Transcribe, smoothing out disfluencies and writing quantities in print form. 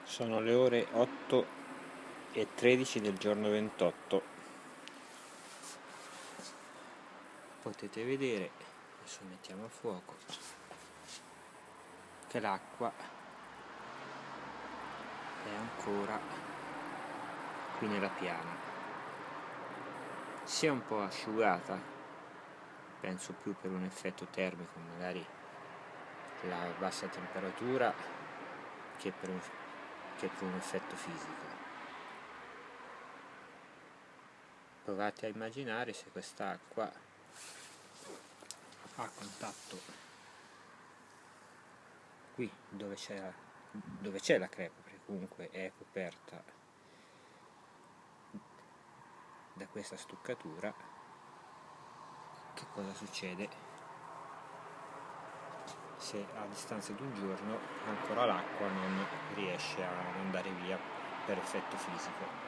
Sono le ore 8:13 del giorno 28. Potete vedere, adesso mettiamo a fuoco, che l'acqua è ancora qui nella piana. Si è un po' asciugata, penso più per un effetto termico, magari la bassa temperatura, che per un effetto fisico. Provate a immaginare se quest'acqua a contatto qui dove c'è la crepa, perché comunque è coperta da questa stuccatura, che cosa succede se a distanza di un giorno ancora l'acqua non riesce ad andare via per effetto fisico.